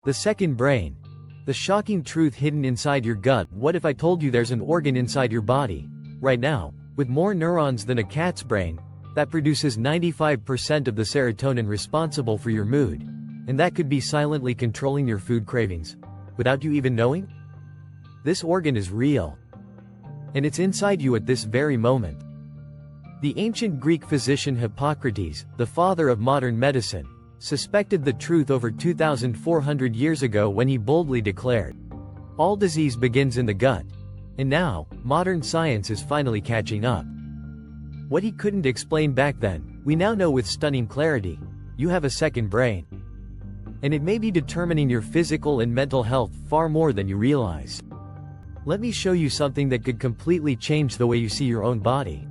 The second brain. The shocking truth hidden inside your gut. What if I told you there's an organ inside your body, right now, with more neurons than a cat's brain, that produces 95% of the serotonin responsible for your mood, and that could be silently controlling your food cravings, without you even knowing? This organ is real. And it's inside you at this very moment. The ancient Greek physician Hippocrates, the father of modern medicine, suspected the truth over 2,400 years ago when he boldly declared, "All disease begins in the gut." And now, modern science is finally catching up. What he couldn't explain back then, we now know with stunning clarity. You have a second brain. And it may be determining your physical and mental health far more than you realize. Let me show you something that could completely change the way you see your own body.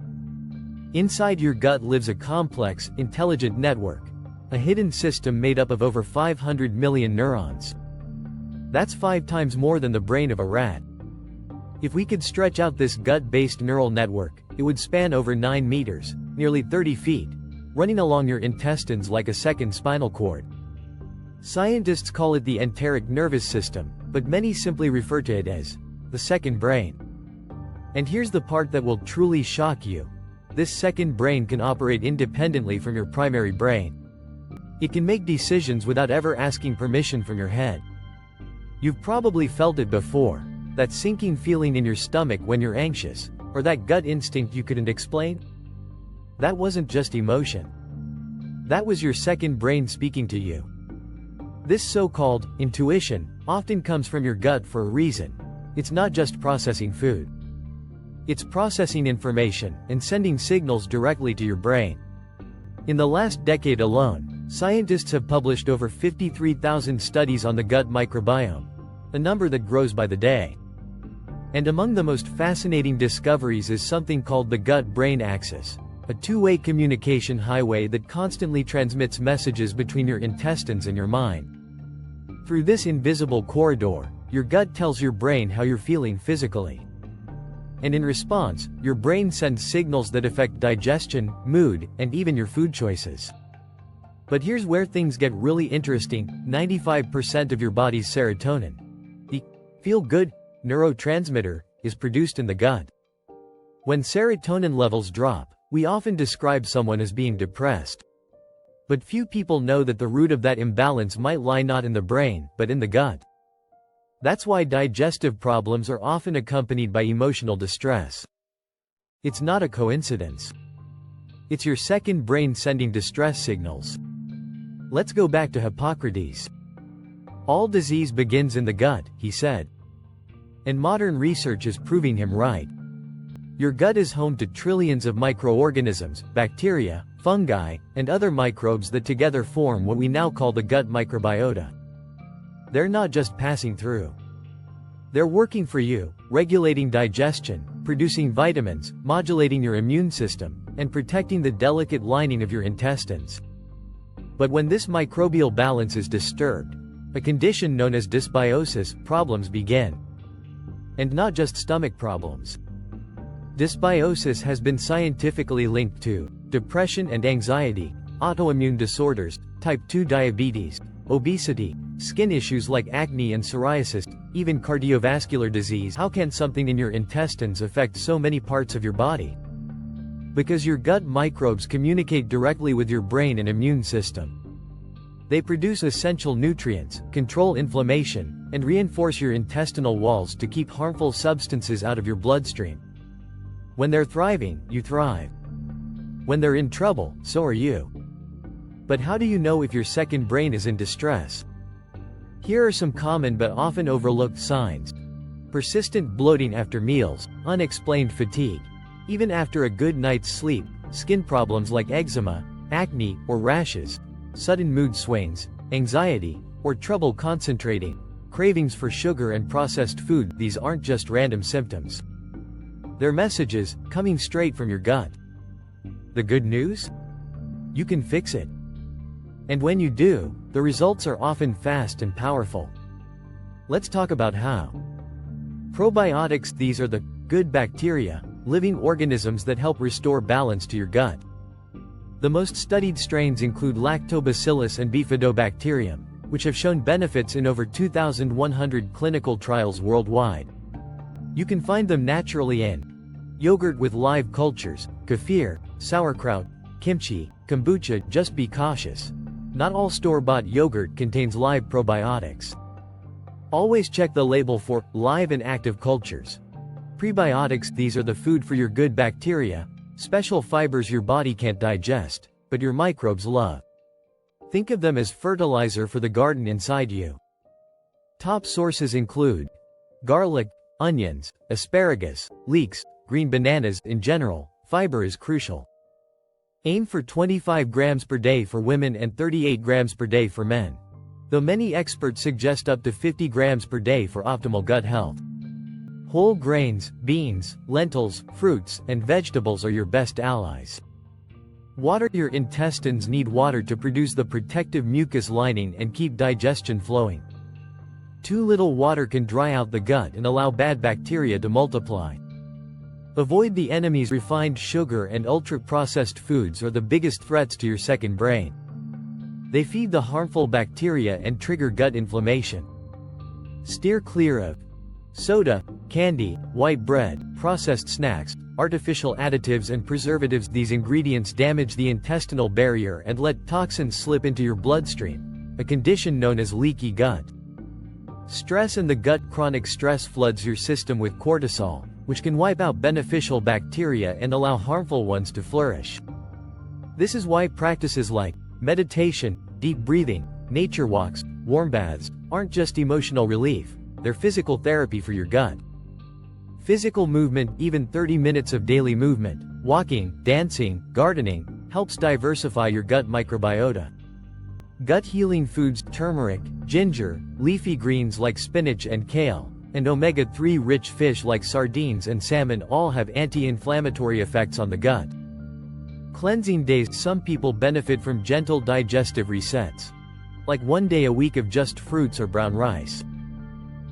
Inside your gut lives a complex, intelligent network. A hidden system made up of over 500 million neurons. That's 5 times more than the brain of a rat. If we could stretch out this gut-based neural network, it would span over 9 meters, nearly 30 feet, running along your intestines like a second spinal cord. Scientists call it the enteric nervous system, but many simply refer to it as the second brain. And here's the part that will truly shock you. This second brain can operate independently from your primary brain. It can make decisions without ever asking permission from your head. You've probably felt it before, that sinking feeling in your stomach when you're anxious, or that gut instinct you couldn't explain. That wasn't just emotion. That was your second brain speaking to you. This so-called intuition often comes from your gut for a reason. It's not just processing food. It's processing information and sending signals directly to your brain. In the last decade alone, scientists have published over 53,000 studies on the gut microbiome, a number that grows by the day. And among the most fascinating discoveries is something called the gut-brain axis, a two-way communication highway that constantly transmits messages between your intestines and your mind. Through this invisible corridor, your gut tells your brain how you're feeling physically. And in response, your brain sends signals that affect digestion, mood, and even your food choices. But here's where things get really interesting. 95% of your body's serotonin, the feel-good neurotransmitter, is produced in the gut. When serotonin levels drop, we often describe someone as being depressed. But few people know that the root of that imbalance might lie not in the brain, but in the gut. That's why digestive problems are often accompanied by emotional distress. It's not a coincidence. It's your second brain sending distress signals. Let's go back to Hippocrates. All disease begins in the gut, he said. And modern research is proving him right. Your gut is home to trillions of microorganisms, bacteria, fungi, and other microbes that together form what we now call the gut microbiota. They're not just passing through. They're working for you, regulating digestion, producing vitamins, modulating your immune system, and protecting the delicate lining of your intestines. But when this microbial balance is disturbed, a condition known as dysbiosis, problems begin. And not just stomach problems. Dysbiosis has been scientifically linked to depression and anxiety, autoimmune disorders, type 2 diabetes, obesity, skin issues like acne and psoriasis, even cardiovascular disease. How can something in your intestines affect so many parts of your body? Because your gut microbes communicate directly with your brain and immune system. They produce essential nutrients, control inflammation, and reinforce your intestinal walls to keep harmful substances out of your bloodstream. When they're thriving, you thrive. When they're in trouble, so are you. But how do you know if your second brain is in distress? Here are some common but often overlooked signs. Persistent bloating after meals, unexplained fatigue, even after a good night's sleep, skin problems like eczema, acne, or rashes, sudden mood swings, anxiety, or trouble concentrating, cravings for sugar and processed food. These aren't just random symptoms. They're messages coming straight from your gut. The good news? You can fix it. And when you do, the results are often fast and powerful. Let's talk about how. Probiotics. These are the good bacteria, living organisms that help restore balance to your gut. The most studied strains include Lactobacillus and Bifidobacterium, which have shown benefits in over 2,100 clinical trials worldwide. You can find them naturally in yogurt with live cultures, kefir, sauerkraut, kimchi, kombucha. Just be cautious. Not all store-bought yogurt contains live probiotics. Always check the label for live and active cultures. Prebiotics, these are the food for your good bacteria, special fibers your body can't digest, but your microbes love. Think of them as fertilizer for the garden inside you. Top sources include garlic, onions, asparagus, leeks, green bananas. In general, fiber is crucial. Aim for 25 grams per day for women and 38 grams per day for men, though many experts suggest up to 50 grams per day for optimal gut health. Whole grains, beans, lentils, fruits, and vegetables are your best allies. Water. Your intestines need water to produce the protective mucus lining and keep digestion flowing. Too little water can dry out the gut and allow bad bacteria to multiply. Avoid the enemies. Refined sugar and ultra-processed foods are the biggest threats to your second brain. They feed the harmful bacteria and trigger gut inflammation. Steer clear of soda, candy, white bread, processed snacks, artificial additives and preservatives. These ingredients damage the intestinal barrier and let toxins slip into your bloodstream, a condition known as leaky gut. Stress in the gut. Chronic stress floods your system with cortisol, which can wipe out beneficial bacteria and allow harmful ones to flourish. This is why practices like meditation, deep breathing, nature walks, warm baths, aren't just emotional relief, they're physical therapy for your gut. Physical movement. Even 30 minutes of daily movement, walking, dancing, gardening, helps diversify your gut microbiota. Gut healing foods. Turmeric, ginger, leafy greens like spinach and kale, and omega-3 rich fish like sardines and salmon all have anti-inflammatory effects on the gut. Cleansing days. Some people benefit from gentle digestive resets, like one day a week of just fruits or brown rice.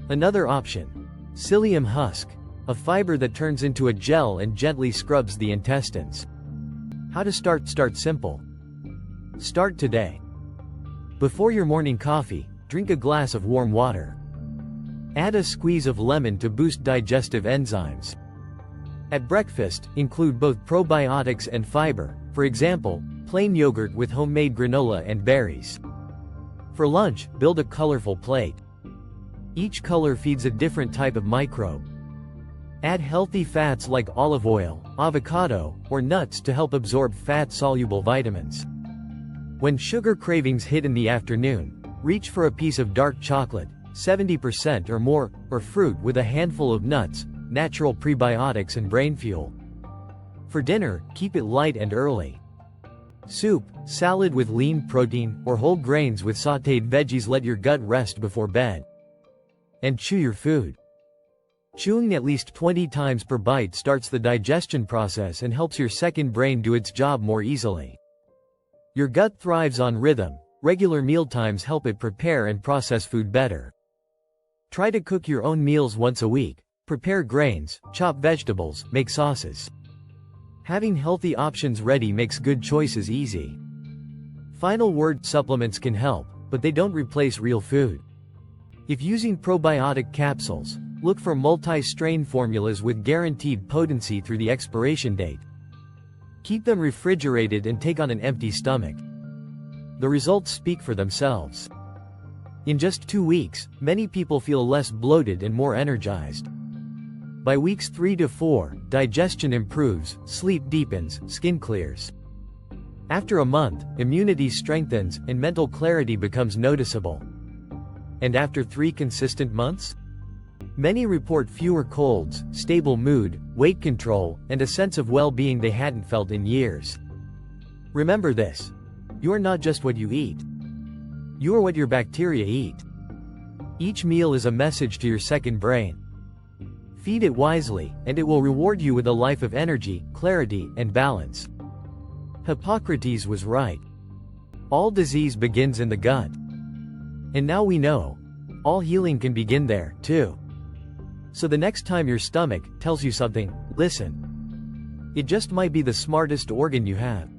Another option, psyllium husk, a fiber that turns into a gel and gently scrubs the intestines. How to start? Start simple. Start today. Before your morning coffee, drink a glass of warm water. Add a squeeze of lemon to boost digestive enzymes. At breakfast, include both probiotics and fiber, for example, plain yogurt with homemade granola and berries. For lunch, build a colorful plate. Each color feeds a different type of microbe. Add healthy fats like olive oil, avocado, or nuts to help absorb fat-soluble vitamins. When sugar cravings hit in the afternoon, reach for a piece of dark chocolate, 70% or more, or fruit with a handful of nuts, natural prebiotics and brain fuel. For dinner, keep it light and early. Soup, salad with lean protein, or whole grains with sautéed veggies. Let your gut rest before bed. And chew your food. Chewing at least 20 times per bite starts the digestion process and helps your second brain do its job more easily. Your gut thrives on rhythm. Regular mealtimes help it prepare and process food better. Try to cook your own meals once a week. Prepare grains, chop vegetables, make sauces. Having healthy options ready makes good choices easy. Final word: supplements can help, but they don't replace real food. If using probiotic capsules, look for multi-strain formulas with guaranteed potency through the expiration date. Keep them refrigerated and take on an empty stomach. The results speak for themselves. In just 2 weeks, many people feel less bloated and more energized. By weeks 3 to 4, digestion improves, sleep deepens, skin clears. After a month, immunity strengthens, and mental clarity becomes noticeable. And after 3 consistent months? Many report fewer colds, stable mood, weight control, and a sense of well-being they hadn't felt in years. Remember this: you are not just what you eat. You are what your bacteria eat. Each meal is a message to your second brain. Feed it wisely, and it will reward you with a life of energy, clarity, and balance. Hippocrates was right. All disease begins in the gut. And now we know, all healing can begin there, too. So the next time your stomach tells you something, listen. It just might be the smartest organ you have.